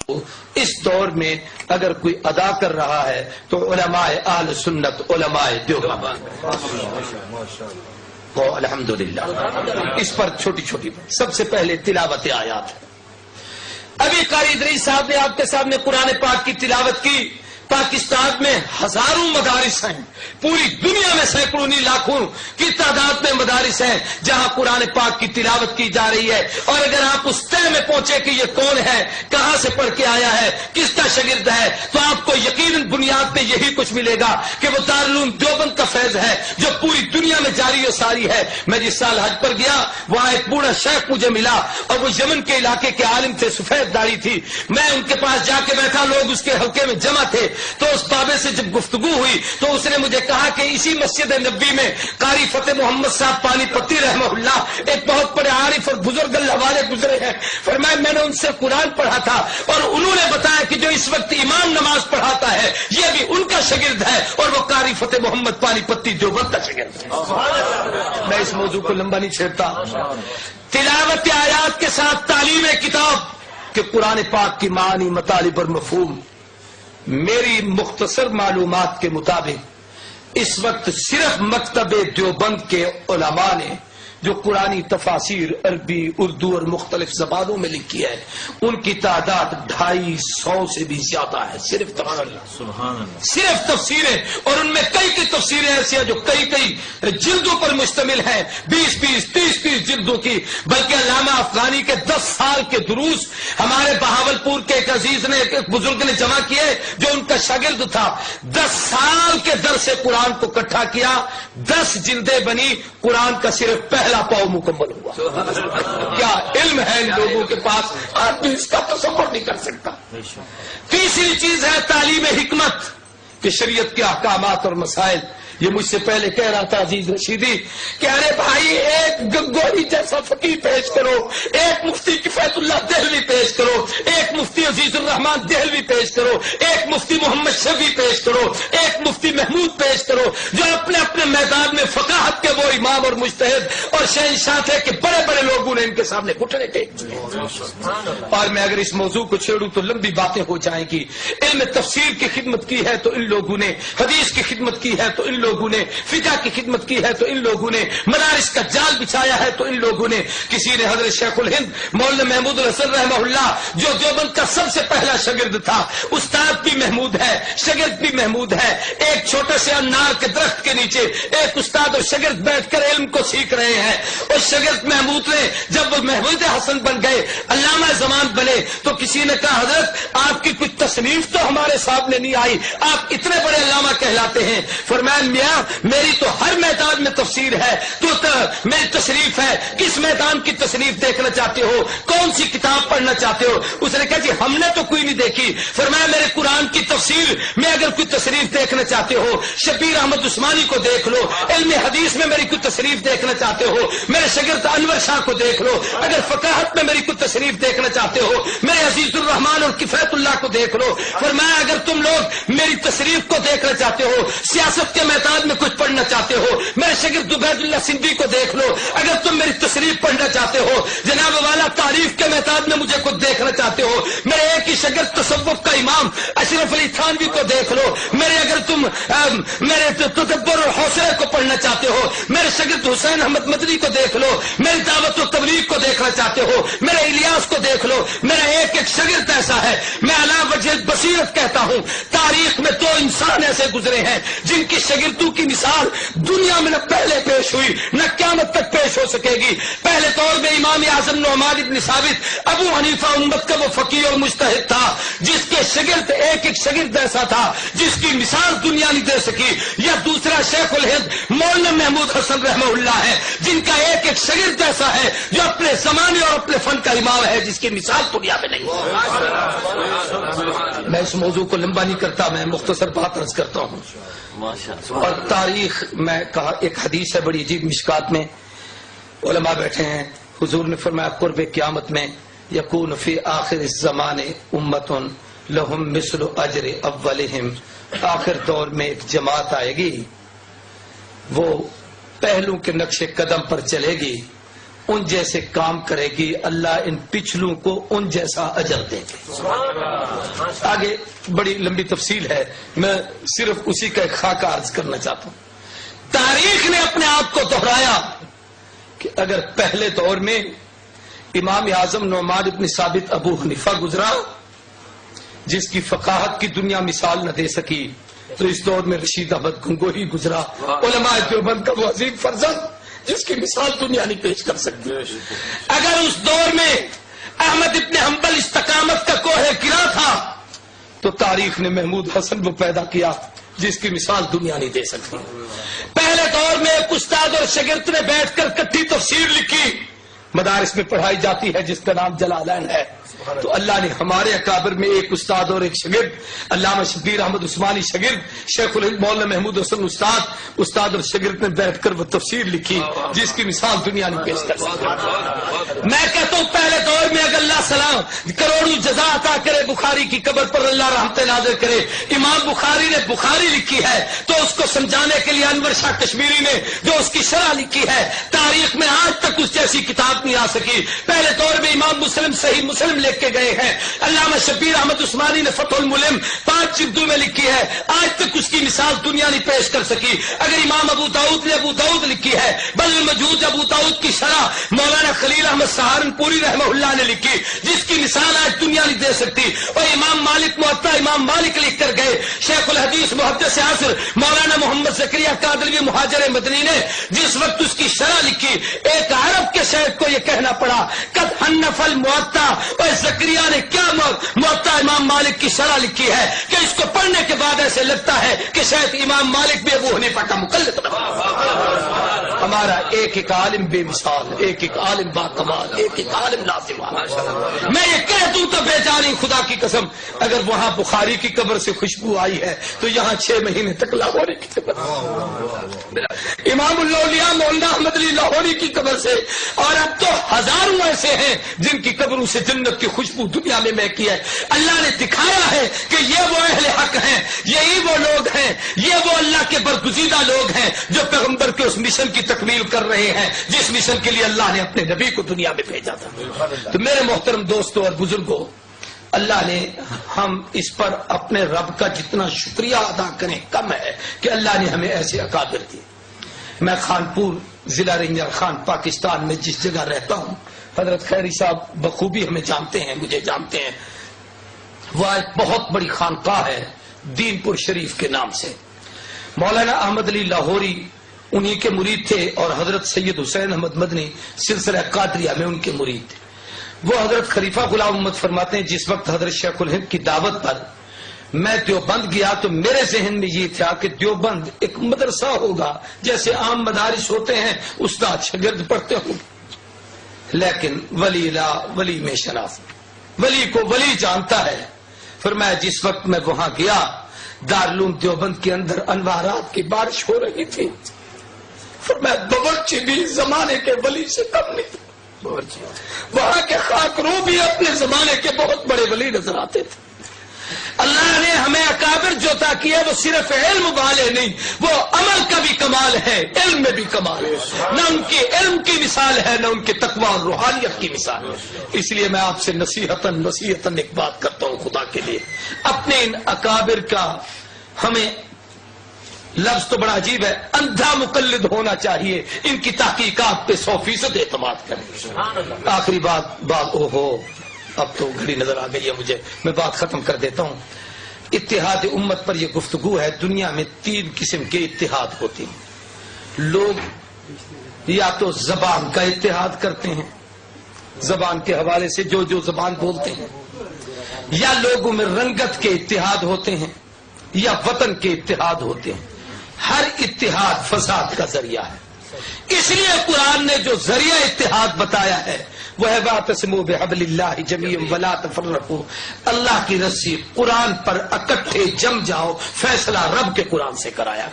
اس دور میں اگر کوئی ادا کر رہا ہے تو علماء اہل سنت، علماء دیوبند، الحمدللہ۔ اس پر چھوٹی چھوٹی سب سے پہلے تلاوت آیات ہے۔ ابھی قاری ادریس صاحب نے آپ کے سامنے قرآن پاک کی تلاوت کی۔ پاکستان میں ہزاروں مدارس ہیں، پوری دنیا میں سینکڑوں نہیں لاکھوں کی تعداد میں مدارس ہیں جہاں قرآن پاک کی تلاوت کی جا رہی ہے، اور اگر آپ اس طے میں پہنچے کہ یہ کون ہے، کہاں سے پڑھ کے آیا ہے، کس کا شاگرد ہے، تو آپ کو یقیناً بنیاد میں یہی کچھ ملے گا کہ وہ دارالعلوم دیوبند کا فیض ہے جو پوری دنیا میں جاری و ساری ہے۔ میں جس سال حج پر گیا وہاں ایک بوڑھا شیخ مجھے ملا، اور وہ یمن کے علاقے کے عالم تھے، سفید داڑھی تھی۔ میں ان کے پاس جا کے بیٹھا، لوگ اس کے حلقے میں جمع تھے، تو اس بابے سے جب گفتگو ہوئی تو اس نے مجھے کہا کہ اسی مسجد نبوی میں قاری فتح محمد صاحب پانی پتی رحمہ اللہ ایک بہت بڑے عارف اور بزرگ اللہ والے گزرے ہیں۔ فرمایا میں نے ان سے قرآن پڑھا تھا، اور انہوں نے بتایا کہ جو اس وقت امام نماز پڑھاتا ہے یہ بھی ان کا شاگرد ہے، اور وہ قاری فتح محمد پانی پتی دیوبند کا شاگرد ہے۔ میں اس موضوع کو لمبا نہیں چھیڑتا۔ تلاوت آیات کے ساتھ تعلیم کتاب کہ قرآن پاک کی معانی، مطالب اور مفہوم۔ میری مختصر معلومات کے مطابق اس وقت صرف مکتب دیوبند کے علماء نے جو قرآنی تفاسیر عربی، اردو اور مختلف زبانوں میں لکھی ہے ان کی تعداد 250 سے بھی زیادہ ہے، صرف صرف تفسیریں، اور ان میں کئی تفسیریں ایسی ہیں جو کئی جلدوں پر مشتمل ہیں، 20 30 جلدوں کی۔ بلکہ علامہ افغانی کے 10 سال کے دروس ہمارے بہاولپور کے ایک عزیز نے، ایک بزرگ نے جمع کیے جو ان کا شاگرد تھا۔ 10 سال کے درس قرآن کو اکٹھا کیا، 10 جلدیں بنی، قرآن کا صرف پہلا پاؤ مکمل ہوا۔ کیا علم ہے ان لوگوں کے پاس، آدمی اس کا تصور نہیں کر سکتا۔ تیسری چیز ہے تعلیم حکمت کہ شریعت کے احکامات اور مسائل۔ یہ مجھ سے پہلے کہہ رہا تھا عزیز رشیدی کہ ارے بھائی ایک گنگوہی جیسا فقیر پیش کرو، ایک مفتی کفایت اللہ دہلوی پیش کرو، ایک مفتی عزیز الرحمان دہلوی پیش کرو، ایک مفتی محمد شفیع پیش کرو، ایک مفتی محمود پیش کرو، جو اپنے اپنے میدان میں فقاہت کے وہ امام اور مجتہد اور شہنشاہ تھے کہ بڑے بڑے لوگوں نے ان کے سامنے گھٹنے ٹیک دیے۔ اور میں اگر اس موضوع کو چھیڑوں تو لمبی باتیں ہو جائیں گی۔ علم تفسیر کی خدمت کی ہے تو ان لوگوں نے، حدیث کی خدمت کی ہے تو ان لوگوں نے، فقہ کی خدمت کی ہے تو ان لوگوں نے، مدارس کا جال بچھایا ہے تو ان لوگوں نے۔ کسی نے حضرت شیخ الہند مولانا محمود الحسن رحمہ اللہ جو دیوبند کا سب سے پہلا شاگرد تھا، استاد بھی محمود ہے، شاگرد بھی محمود ہے۔ ایک چھوٹے سے انار کے درخت کے نیچے ایک استاد اور شاگرد بیٹھ کر علم کو سیکھ رہے ہیں، اور شاگرد محمود نے جب وہ محمود حسن بن گئے، علامہ زمان بنے، تو کسی نے کہا حضرت آپ کی کچھ تصنیف تو ہمارے سامنے نہیں آئی، آپ اتنے بڑے علامہ کہلاتے ہیں۔ فرمایا میاں میری تو ہر میدان میں تفسیر ہے، تو میری تصریف ہے، کس میدان کی تصریف دیکھنا چاہتے ہو، کون سی کتاب پڑھنا چاہتے ہو؟ اس نے کہا جی ہم نے تو کوئی نہیں دیکھی۔ فرمایا میرے قرآن کی تفسیر میں اگر کوئی تصریف دیکھنا چاہتے ہو شبیر احمد عثمانی کو دیکھ لو، علم حدیث میں میری کوئی تصریف دیکھنا چاہتے ہو میرے شاگرد انور شاہ کو دیکھ لو، اگر فقاہت میں میری کوئی تصریف دیکھنا چاہتے ہو میرے عزیز الرحمان اور کفایت اللہ کو دیکھ لو۔ فرمایا اگر تم لوگ میری تصریف کو دیکھنا چاہتے ہو، سیاست کے میدان میں کچھ پڑھنا چاہتے ہو میرے شاگرد عبید اللہ سندھی کو دیکھ لو، اگر تم میری تصریف پڑھنا چاہتے ہو جناب والا تعریف کے میدان میں مجھے کچھ دیکھنا چاہتے ہو میرے ایک ہی شاگرد تصوف کا امام اشرف علی تھانوی کو دیکھ لو، میرے اگر تم میرے تدبر اور حوصلے کو پڑھنا چاہتے ہو میرے شاگرد حسین احمد مدنی کو دیکھ لو، میری دعوت و تبلیغ کو دیکھنا چاہتے ہو میرے الیاس کو دیکھ لو، میرا ایک ایک شاگرد ایسا ہے۔ میں علی وجہ بصیرت کہتا ہوں تاریخ میں 2 انسان ایسے گزرے ہیں جن کی شاگردوں کی مثال دنیا میں نہ پہلے پیش ہوئی نہ قیامت تک پیش ہو سکے گی۔ پہلے طور میں امام اعظم نعمان بن ثابت ابو حنیفہ امت کا وہ فقیہ اور مجتہد تھا جس کے شاگرد ایک ایک شاگرد ایسا تھا جس کی مثال دنیا نہیں دے سکی، یا دوسرا شیخ الہند مولانا محمود حسن رحمہ اللہ ہے جن کا ایک ایک شاگرد ایسا ہے جو اپنے زمانے اور اپنے فن کا امام ہے جس کی مثال دنیا میں نہیں۔ میں اس موضوع کو لمبا نہیں کرتا، میں مختصر بات عرض کرتا ہوں۔ اور تاریخ میں کہا ایک حدیث ہے بڑی عجیب، مشکات میں علماء بیٹھے ہیں، حضور نے فرمایا قرب قیامت میں یکون فی آخر الزمان امت لہم مثل اجر اولہم، آخر دور میں ایک جماعت آئے گی، وہ پہلوں کے نقش قدم پر چلے گی، ان جیسے کام کرے گی اللہ ان پچھلوں کو ان جیسا اجر دے گے. آگے بڑی لمبی تفصیل ہے، میں صرف اسی کا ایک خاکہ عرض کرنا چاہتا ہوں. تاریخ نے اپنے آپ کو دہرایا کہ اگر پہلے دور میں امام اعظم نعمان ابن ثابت ابو حنیفہ گزرا جس کی فقاہت کی دنیا مثال نہ دے سکی، تو اس دور میں رشید احمد گنگوہی گزرا، علماء دیوبند کا وہ عظیم فرزند جس کی مثال دنیا نہیں پیش کر سکتی. اگر اس دور میں احمد ابن حنبل استقامت کا کوہ کرا تھا تو تاریخ نے محمود حسن کو پیدا کیا جس کی مثال دنیا نہیں دے سکتی. پہلے دور میں ایک استاد اور شاگرد نے بیٹھ کر کٹھی تفسیر لکھی، مدارس میں پڑھائی جاتی ہے، جس کا نام جلالین ہے. تو اللہ نے ہمارے اکابر میں ایک استاد اور ایک شاگرد، علامہ شبیر احمد عثمانی شاگرد، شیخ الہند مولانا محمود حسن استاد اور شاگرد نے بیٹھ کر وہ تفسیر لکھی جس کی مثال دنیا نہیں پیش کر سکتی. میں کہتا ہوں پہلے دور میں اگر اللہ سلام کروڑوں جزا عطا کرے، بخاری کی قبر پر اللہ رحمت نازل کرے، امام بخاری نے بخاری لکھی ہے تو اس کو سمجھانے کے لیے انور شاہ کشمیری نے جو اس کی شرح لکھی ہے، تاریخ میں آج تک اس جیسی کتاب نہیں آ سکی. پہلے دور میں امام مسلم صحیح مسلم لکھ کے گئے ہیں، علامہ شبیر احمد عثمانی نے فتح الملم 5 جلدوں میں لکھی ہے، آج تک اس کی مثال دنیا نہیں پیش کر سکی. اگر امام ابو داؤد نے ابو داؤد لکھی ہے، بل الموجود ابو داؤد کی شرح مولانا خلیل احمد سہارنپوری رحمہ اللہ نے لکھی جس کی مثال آج دنیا نہیں دے سکتی. اور امام مالک موطا امام مالک لکھ کر گئے. شیخ الحدیث محدث عصر مولانا محمد زکریا کادلوی مہاجر مدنی نے جس وقت اس کی شرح لکھی، ایک عرب کے شیخ کو یہ کہنا پڑا قد حنف الموطا، اور زکریا نے کیا موطا امام مالک کی شرح لکھی ہے کہ اس کو پڑھنے کے بعد ایسے لگتا ہے کہ شاید امام مالک بھی ابو حنیفہ کا مقلد بنا. ہمارا ایک ایک عالم بے مثال، ایک ایک عالم با کمال، ایک ایک عالم لازم. میں یہ کہہ دوں تو بے جانی خدا کی قسم، اگر وہاں بخاری کی قبر سے خوشبو آئی ہے تو یہاں 6 مہینے تک لاہوری کی قبر، امام الاولیاء مولانا احمد علی لاہوری کی قبر سے، اور اب تو ہزاروں ایسے ہیں جن کی قبروں سے جنت کی خوشبو دنیا میں مہکی ہے. اللہ نے دکھایا ہے کہ یہ وہ اہل حق ہیں، یہی وہ لوگ ہیں، یہ وہ اللہ کے برگزیدہ لوگ ہیں جو پیغمبر کے اس مشن کی تکمیل کر رہے ہیں جس مشن کے لیے اللہ نے اپنے نبی کو دنیا میں بھیجا تھا. تو میرے محترم دوستوں اور بزرگوں، اللہ نے ہم اس پر اپنے رب کا جتنا شکریہ ادا کریں کم ہے کہ اللہ نے ہمیں ایسے اکابر دیے. میں خانپور ضلع رنجر خان پاکستان میں جس جگہ رہتا ہوں، حضرت خیری صاحب بخوبی ہمیں جانتے ہیں، مجھے جانتے ہیں. وہ ایک بہت بڑی خانقاہ ہے دین پور شریف کے نام سے. مولانا احمد علی لاہوری انہی کے مرید تھے اور حضرت سید حسین احمد مدنی سلسلہ قادریہ میں ان کے مرید تھے. وہ حضرت خلیفہ غلام محمد فرماتے ہیں جس وقت حضرت شیخ الہند کی دعوت پر میں دیوبند گیا تو میرے ذہن میں یہ تھا کہ دیوبند ایک مدرسہ ہوگا جیسے عام مدارس ہوتے ہیں، استاد شاگرد پڑھتے ہوں، لیکن ولی لا ولی میں شناس، ولی کو ولی جانتا ہے. فرمایا جس وقت میں وہاں گیا دارالعلوم دیوبند کے اندر انوارات کی بارش ہو رہی تھی. فرمایا باورچی بھی زمانے کے ولی سے کم نہیں تھا، وہاں کے خاکرو بھی اپنے زمانے کے بہت بڑے ولی نظر آتے تھے. اللہ نے ہمیں اکابر جو عطا کیا وہ صرف علم والے نہیں، وہ عمل کا بھی کمال ہے، علم میں بھی کمال ہے. نہ ان کے علم کی مثال ہے نہ ان کے تقویٰ اور روحانیت کی مثال ہے. اس لیے میں آپ سے نصیحتاً ایک بات کرتا ہوں خدا کے لیے، اپنے ان اکابر کا ہمیں، لفظ تو بڑا عجیب ہے، اندھا مقلد ہونا چاہیے. ان کی تحقیقات پہ 100% اعتماد کریں. آخری بات اب تو گھڑی نظر آ گئی ہے مجھے، میں بات ختم کر دیتا ہوں. اتحاد امت پر یہ گفتگو ہے. دنیا میں 3 قسم کے اتحاد ہوتے ہیں. لوگ یا تو زبان کا اتحاد کرتے ہیں، زبان کے حوالے سے جو زبان بولتے ہیں، یا لوگوں میں رنگت کے اتحاد ہوتے ہیں، یا وطن کے اتحاد ہوتے ہیں. ہر اتحاد فساد کا ذریعہ ہے. اس لیے قرآن نے جو ذریعہ اتحاد بتایا ہے وہ ہے واعتصموا بحبل اللہ جمیعا ولا تفرقوا. اللہ کی رسی قرآن پر اکٹھے جم جاؤ، فیصلہ رب کے قرآن سے کرایا.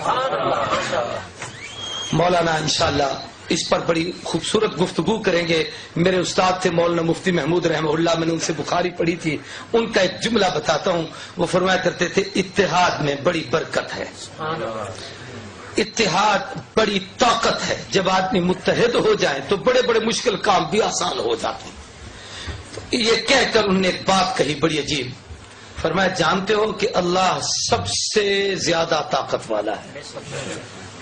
مولانا انشاءاللہ اس پر بڑی خوبصورت گفتگو کریں گے. میرے استاد تھے مولانا مفتی محمود رحمہ اللہ، میں نے ان سے بخاری پڑھی تھی. ان کا ایک جملہ بتاتا ہوں. وہ فرمایا کرتے تھے اتحاد میں بڑی برکت ہے. اتحاد بڑی طاقت ہے. جب آدمی متحد ہو جائے تو بڑے بڑے مشکل کام بھی آسان ہو جاتے ہیں. تو یہ کہہ کر انہوں نے ایک بات کہی بڑی عجیب. فرمایا جانتے ہو کہ اللہ سب سے زیادہ طاقت والا ہے.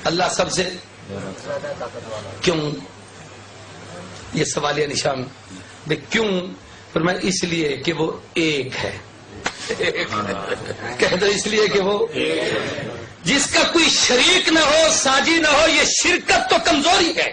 اللہ سب سے کیوں؟ یہ سوالیہ نشان. کیوں؟ فرمایا اس لیے کہ وہ ایک ہے. کہہ دو اس لیے کہ وہ جس کا کوئی شریک نہ ہو، ساجی نہ ہو. یہ شرکت تو کمزوری ہے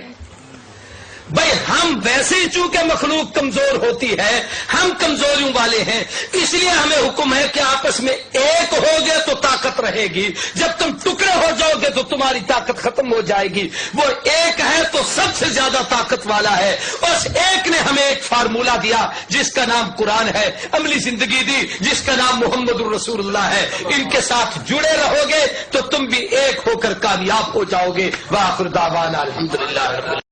بھائی. ہم ویسے ہی چونکہ مخلوق کمزور ہوتی ہے، ہم کمزوریوں والے ہیں، اس لیے ہمیں حکم ہے کہ آپس میں ایک ہو گے تو طاقت رہے گی. جب تم ٹکڑے ہو جاؤ گے تو تمہاری طاقت ختم ہو جائے گی. وہ ایک ہے تو سب سے زیادہ طاقت والا ہے. اس ایک نے ہمیں ایک فارمولہ دیا جس کا نام قرآن ہے، عملی زندگی دی جس کا نام محمد الرسول اللہ ہے. ان کے ساتھ جڑے رہو گے تو تم بھی ایک ہو کر کامیاب ہو جاؤ گے. وآخر دعوانا الحمدللہ.